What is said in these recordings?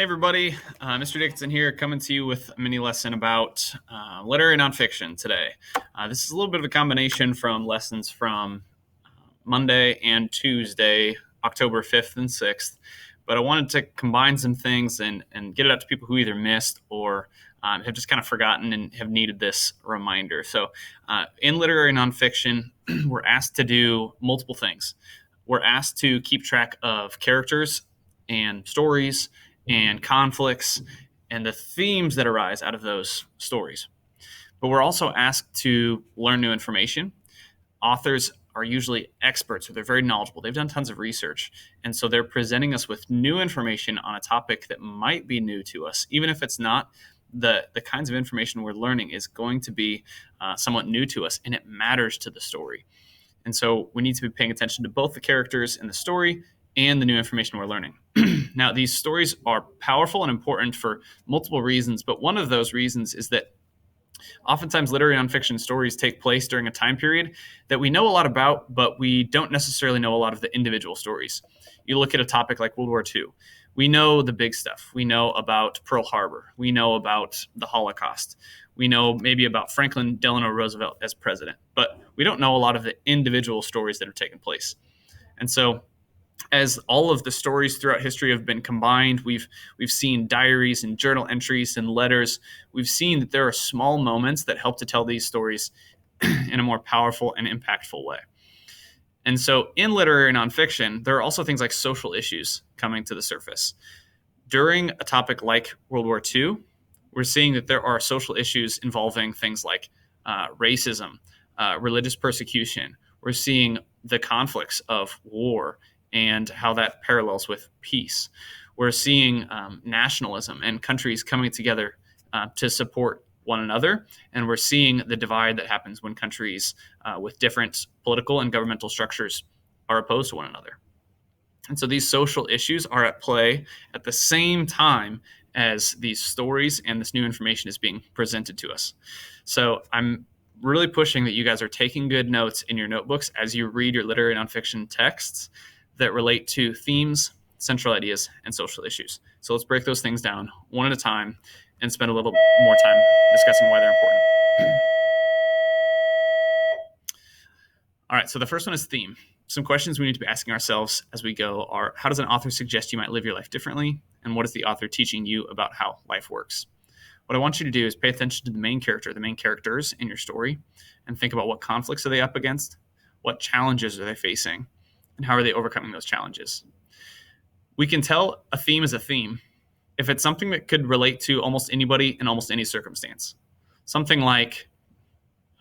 Hey everybody, Mr. Dickinson here, coming to you with a mini lesson about literary nonfiction today. This is a little bit of a combination from lessons from Monday and Tuesday, October 5th and 6th, but I wanted to combine some things and get it out to people who either missed or have just kind of forgotten and have needed this reminder. So in literary nonfiction, we're asked to do multiple things. We're asked to keep track of characters and stories and conflicts and the themes that arise out of those stories. But we're also asked to learn new information. Authors are usually experts, or they're very knowledgeable. They've done tons of research. And so they're presenting us with new information on a topic that might be new to us. Even if it's not, the kinds of information we're learning is going to be somewhat new to us, and it matters to the story. And so we need to be paying attention to both the characters in the story and the new information we're learning. Now, these stories are powerful and important for multiple reasons, but one of those reasons is that oftentimes literary nonfiction stories take place during a time period that we know a lot about, but we don't necessarily know a lot of the individual stories. You look at a topic like World War II. We know the big stuff. We know about Pearl Harbor. We know about the Holocaust. We know maybe about Franklin Delano Roosevelt as president, but we don't know a lot of the individual stories that have taken place. And so as all of the stories throughout history have been combined, we've seen diaries and journal entries and letters. We've seen that there are small moments that help to tell these stories in a more powerful and impactful way. And so in literary nonfiction, there are also things like social issues coming to the surface. During a topic like World War II, we're seeing that there are social issues involving things like racism, religious persecution. We're seeing the conflicts of war and how that parallels with peace. We're seeing nationalism and countries coming together to support one another, and we're seeing the divide that happens when countries with different political and governmental structures are opposed to one another. And so these social issues are at play at the same time as these stories and this new information is being presented to us. So I'm really pushing that you guys are taking good notes in your notebooks as you read your literary nonfiction texts that relate to themes, central ideas, and social issues. So let's break those things down one at a time and spend a little more time discussing why they're important. All right, so the first one is theme. Some questions we need to be asking ourselves as we go are, how does an author suggest you might live your life differently? And what is the author teaching you about how life works? What I want you to do is pay attention to the main character, the main characters in your story, and think about what conflicts are they up against, what challenges are they facing, and how are they overcoming those challenges. We can tell a theme is a theme if it's something that could relate to almost anybody in almost any circumstance. Something like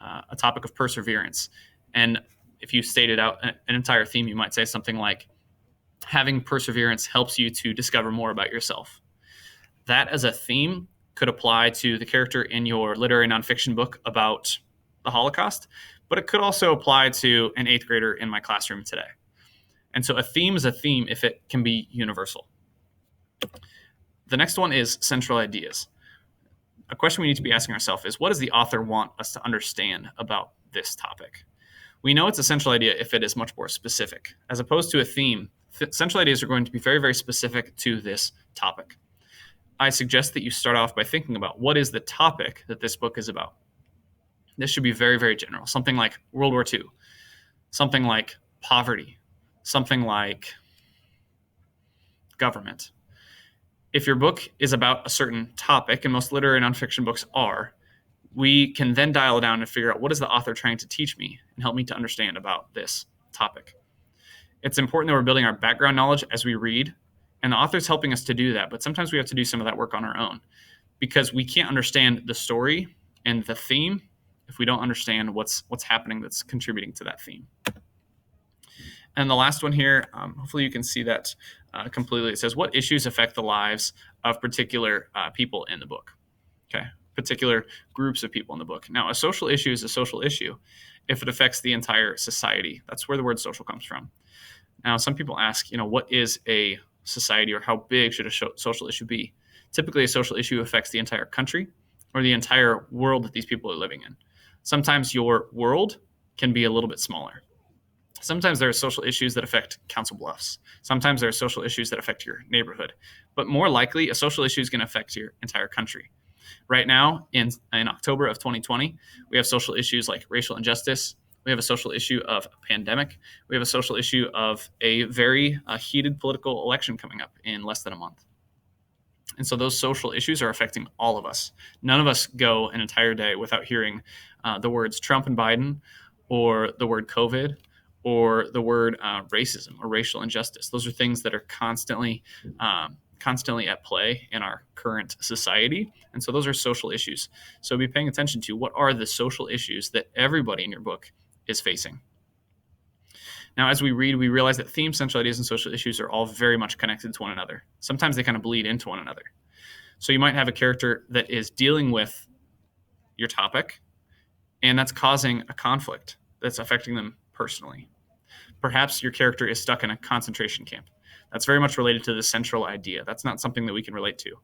a topic of perseverance. And if you stated out an entire theme, you might say something like, having perseverance helps you to discover more about yourself. That as a theme could apply to the character in your literary nonfiction book about the Holocaust, but it could also apply to an 8th grader in my classroom today. And so a theme is a theme if it can be universal. The next one is central ideas. A question we need to be asking ourselves is, what does the author want us to understand about this topic? We know it's a central idea if it is much more specific. As opposed to a theme, central ideas are going to be very, very specific to this topic. I suggest that you start off by thinking about what is the topic that this book is about. This should be very, very general. Something like World War II, something like poverty, something like government. If your book is about a certain topic, and most literary nonfiction books are, we can then dial it down and figure out what is the author trying to teach me and help me to understand about this topic. It's important that we're building our background knowledge as we read, and the author's helping us to do that, but sometimes we have to do some of that work on our own because we can't understand the story and the theme if we don't understand what's happening that's contributing to that theme. And the last one here, hopefully you can see that completely. It says, what issues affect the lives of particular people in the book? Okay, particular groups of people in the book. Now, a social issue is a social issue if it affects the entire society. That's where the word social comes from. Now, some people ask, what is a society, or how big should a social issue be? Typically, a social issue affects the entire country or the entire world that these people are living in. Sometimes your world can be a little bit smaller. Sometimes there are social issues that affect Council Bluffs. Sometimes there are social issues that affect your neighborhood. But more likely, a social issue is going to affect your entire country. Right now, in October of 2020, we have social issues like racial injustice. We have a social issue of a pandemic. We have a social issue of a very heated political election coming up in less than a month. And so those social issues are affecting all of us. None of us go an entire day without hearing the words Trump and Biden, or the word COVID, or the word racism or racial injustice. Those are things that are constantly at play in our current society. And so those are social issues. So be paying attention to what are the social issues that everybody in your book is facing. Now, as we read, we realize that themes, central ideas, and social issues are all very much connected to one another. Sometimes they kind of bleed into one another. So you might have a character that is dealing with your topic, and that's causing a conflict that's affecting them personally. Perhaps your character is stuck in a concentration camp. That's very much related to the central idea. That's not something that we can relate to.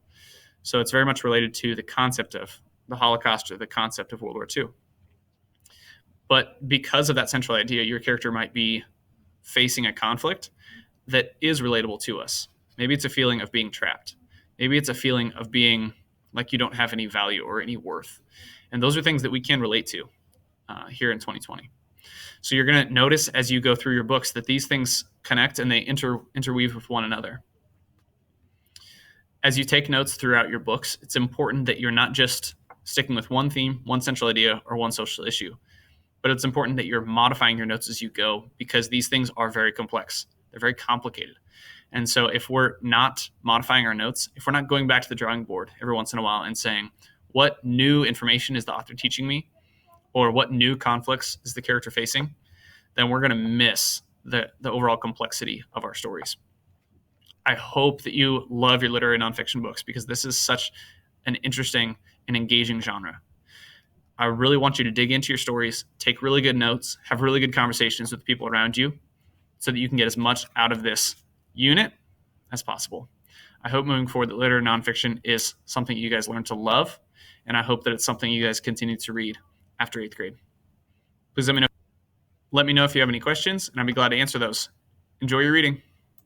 So it's very much related to the concept of the Holocaust or the concept of World War II. But because of that central idea, your character might be facing a conflict that is relatable to us. Maybe it's a feeling of being trapped. Maybe it's a feeling of being like you don't have any value or any worth. And those are things that we can relate to here in 2020. So you're going to notice as you go through your books that these things connect and they interweave with one another. As you take notes throughout your books, it's important that you're not just sticking with one theme, one central idea, or one social issue, but it's important that you're modifying your notes as you go, because these things are very complex. They're very complicated. And so if we're not modifying our notes, if we're not going back to the drawing board every once in a while and saying, what new information is the author teaching me? Or what new conflicts is the character facing? Then we're going to miss the overall complexity of our stories. I hope that you love your literary nonfiction books, because this is such an interesting and engaging genre. I really want you to dig into your stories, take really good notes, have really good conversations with the people around you, so that you can get as much out of this unit as possible. I hope moving forward that literary nonfiction is something you guys learn to love, and I hope that it's something you guys continue to read after 8th grade. Please let me know if you have any questions, and I'd be glad to answer those. Enjoy your reading.